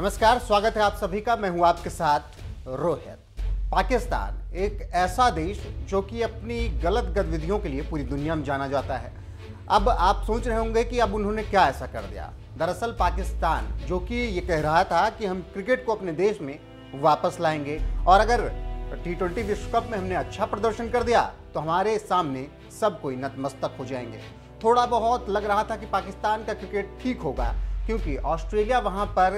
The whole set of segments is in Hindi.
नमस्कार, स्वागत है आप सभी का। मैं हूं आपके साथ रोहित। पाकिस्तान एक ऐसा देश जो कि अपनी गलत गतिविधियों के लिए पूरी दुनिया में जाना जाता है। अब आप सोच रहे होंगे कि अब उन्होंने क्या ऐसा कर दिया। दरअसल पाकिस्तान जो कि ये कह रहा था कि हम क्रिकेट को अपने देश में वापस लाएंगे और अगर T20 विश्व कप में हमने अच्छा प्रदर्शन कर दिया तो हमारे सामने सब कोई नतमस्तक हो जाएंगे। थोड़ा बहुत लग रहा था कि पाकिस्तान का क्रिकेट ठीक होगा क्योंकि ऑस्ट्रेलिया वहां पर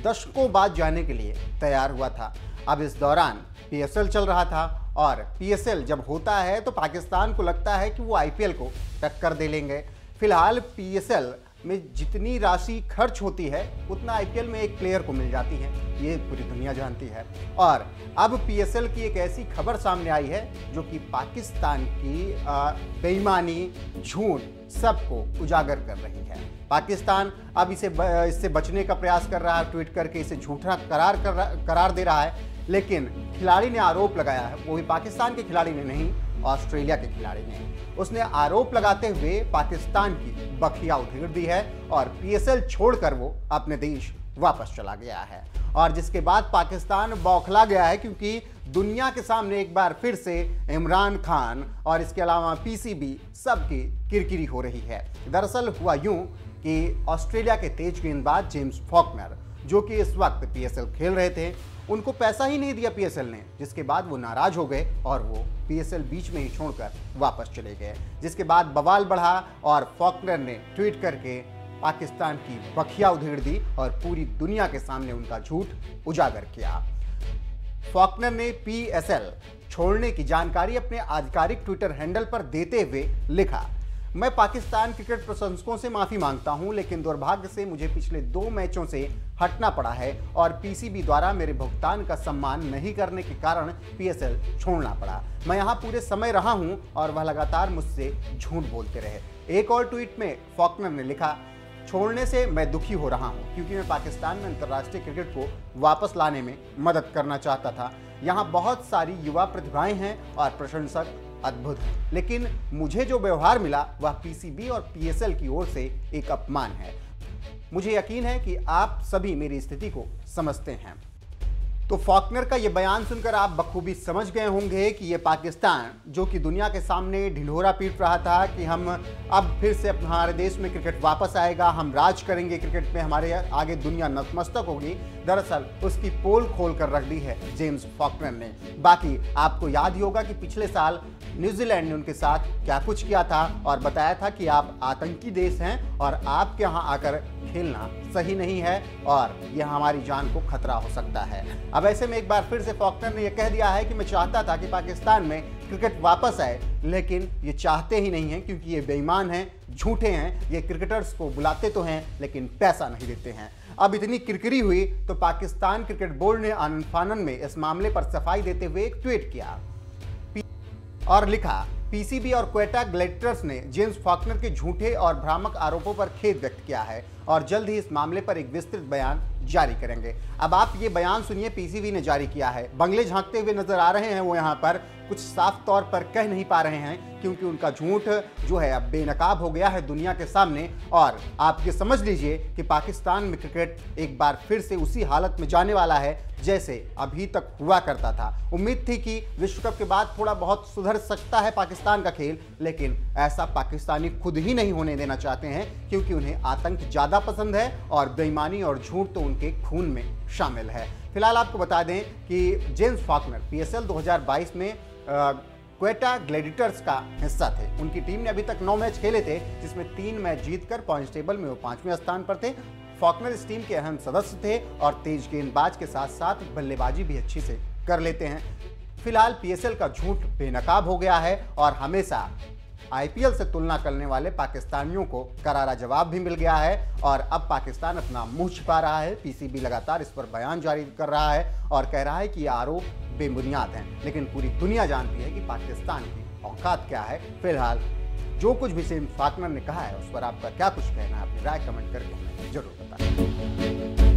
दशकों बाद जाने के लिए तैयार हुआ था। अब इस दौरान PSL चल रहा था और PSL जब होता है तो पाकिस्तान को लगता है कि वो IPL को टक्कर दे लेंगे। फिलहाल PSL में जितनी राशि खर्च होती है उतना IPL में एक प्लेयर को मिल जाती है, ये पूरी दुनिया जानती है। और अब PSL की एक ऐसी खबर सामने आई है जो कि पाकिस्तान की बेईमानी, झूठ सबको उजागर कर रही है। पाकिस्तान अब इससे बचने का प्रयास कर रहा है, ट्वीट करके इसे झूठा करार दे रहा है। लेकिन खिलाड़ी ने आरोप लगाया है, वो भी पाकिस्तान के खिलाड़ी ने नहीं, ऑस्ट्रेलिया के खिलाड़ी ने। उसने आरोप लगाते हुए पाकिस्तान की बखिया उधेड़ दी है और PSL छोड़कर वो अपने देश वापस चला गया है। और जिसके बाद पाकिस्तान बौखला गया है क्योंकि दुनिया के सामने एक बार फिर से इमरान खान और इसके अलावा PCB सबकी किरकिरी हो रही है। दरअसल हुआ यूं कि ऑस्ट्रेलिया के तेज गेंदबाज जेम्स फॉकनर जो कि इस वक्त PSL खेल रहे थे, उनको पैसा ही नहीं दिया PSL ने, जिसके बाद वो नाराज हो गए और वो PSL बीच में ही छोड़कर वापस चले गए। जिसके बाद बवाल बढ़ा और फॉकनर ने ट्वीट करके पाकिस्तान की बखिया उधेड़ दी और पूरी दुनिया के सामने उनका झूठ उजागर किया। फॉकनर ने PSL छोड़ने की जानकारी अपने आधिकारिक ट्विटर हैंडल पर देते हुए लिखा, मैं पाकिस्तान क्रिकेट प्रशंसकों से माफी मांगता हूं, लेकिन दुर्भाग्य से मुझे पिछले 2 मैचों से हटना पड़ा है और PCB द्वारा मेरे भुगतान का सम्मान नहीं करने के कारण PSL छोड़ना पड़ा। मैं यहां पूरे समय रहा हूं और वह लगातार मुझसे झूठ बोलते रहे। एक और ट्वीट में फॉकनर ने लिखा, छोड़ने से मैं दुखी हो रहा हूं क्योंकि मैं पाकिस्तान में अंतर्राष्ट्रीय क्रिकेट को वापस लाने में मदद करना चाहता था। यहाँ बहुत सारी युवा प्रतिभाएं हैं और प्रशंसक अद्भुत है, लेकिन मुझे जो व्यवहार मिला वह PCB और PSL की ओर से एक अपमान है। मुझे यकीन है कि आप सभी मेरी स्थिति को समझते हैं। तो फॉकनर का यह बयान सुनकर आप बखूबी समझ गए होंगे कि ये पाकिस्तान जो कि दुनिया के सामने ढिंढोरा पीट रहा था कि हम अब फिर से हमारे देश में क्रिकेट वापस आएगा, हम राज करेंगे क्रिकेट में, हमारे आगे दुनिया नतमस्तक होगी, दरअसल उसकी पोल खोल कर रख दी है जेम्स फॉकनर ने। बाकी आपको याद ही होगा कि पिछले साल न्यूजीलैंड ने उनके साथ क्या कुछ किया था और बताया था कि आप आतंकी देश हैं और आपके यहाँ आकर खेलना सही नहीं है और यह हमारी जान को खतरा हो सकता है। अब ऐसे में एक बार फिर से फॉकनर ने यह कह दिया है कि मैं चाहता था कि पाकिस्तान में क्रिकेट वापस आए, लेकिन ये चाहते ही नहीं हैं क्योंकि ये बेईमान हैं, झूठे हैं। ये क्रिकेटर्स को बुलाते तो हैं लेकिन पैसा नहीं देते हैं। अब इतनी किरकिरी हुई तो पाकिस्तान क्रिकेट बोर्ड ने आनन फानन में इस मामले पर सफाई देते हुए एक ट्वीट किया और लिखा, PCB और क्वेटा ग्लैडिएटर्स ने जेम्स फॉकनर के झूठे और भ्रामक आरोपों पर खेद व्यक्त किया है और जल्द ही इस मामले पर एक विस्तृत बयान जारी करेंगे। अब आप ये बयान सुनिए, PCB ने जारी किया है। बंगले झांकते हुए नजर आ रहे हैं वो यहाँ पर, कुछ साफ तौर पर कह नहीं पा रहे हैं क्योंकि उनका झूठ जो है अब बेनकाब हो गया है दुनिया के सामने। और आप ये समझ लीजिए कि पाकिस्तान में क्रिकेट एक बार फिर से उसी हालत में जाने वाला है जैसे अभी तक हुआ करता था। उम्मीद थी कि विश्व कप के बाद थोड़ा बहुत सुधर सकता है पाकिस्तान का खेल, लेकिन ऐसा पाकिस्तानी खुद ही नहीं होने देना चाहते हैं क्योंकि उन्हें आतंक ज्यादा पसंद है और बेईमानी और झूठ तो उनके खून में शामिल है। फिलहाल आपको बता दें कि जेम्स फॉकनर PSL 2022 में क्वेटा ग्लैडिएटर्स का हिस्सा थे। उनकी टीम ने अभी तक 9 मैच खेले थे जिसमें 3 मैच जीतकर पॉइंट्स टेबल में वो 5वें स्थान पर थे। फॉकनर इस टीम के अहम सदस्य थे और तेज गेंदबाज के साथ साथ बल्लेबाजी भी अच्छी से कर लेते हैं। फिलहाल PSL का झूठ बेनकाब हो गया है और हमेशा IPL से तुलना करने वाले पाकिस्तानियों को करारा जवाब भी मिल गया है और अब पाकिस्तान अपना मुंह छिपा रहा है। PCB लगातार इस पर बयान जारी कर रहा है और कह रहा है कि ये आरोप बेबुनियाद हैं, लेकिन पूरी दुनिया जानती है कि पाकिस्तान की औकात क्या है। फिलहाल जो कुछ भी जेम्स फॉकनर ने कहा है उस पर आपका क्या कुछ कहना है, अपनी राय कमेंट करके हमें जरूर बताएं।